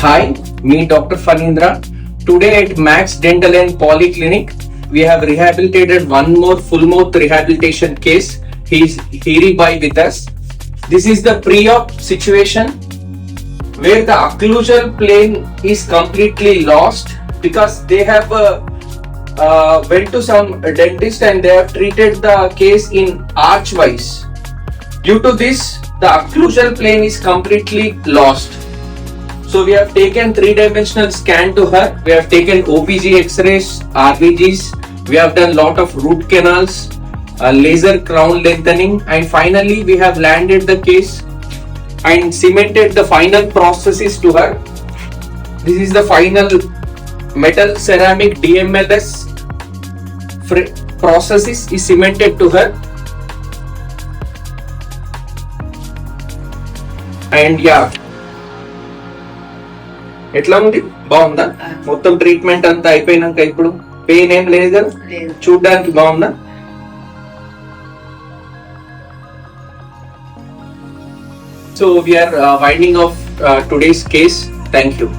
Hi, me Dr Phanindra. Today at Max Dental and Polyclinic, we have rehabilitated one more full mouth rehabilitation case. He's Hiri Bhai with us. This is the pre-op situation where the occlusal plane is completely lost because they have went to some dentist and they have treated the case in archwise. Due to this, the occlusal plane is completely lost. So we have taken 3-dimensional scan to her. We have taken OPG X-rays, RVGs. We have done lot of root canals, laser crown lengthening, and finally we have landed the case and cemented the final processes to her. This is the final metal ceramic DMLS processes is cemented to her. And yeah, ఎట్లా ఉంది? బాగుందా? మొత్తం treatment అంతా అయిపోయినాక ఇప్పుడు pain ఏం లేదు కదా? చూడడానికి బాగుందా? So we are winding off today's case. Thank you.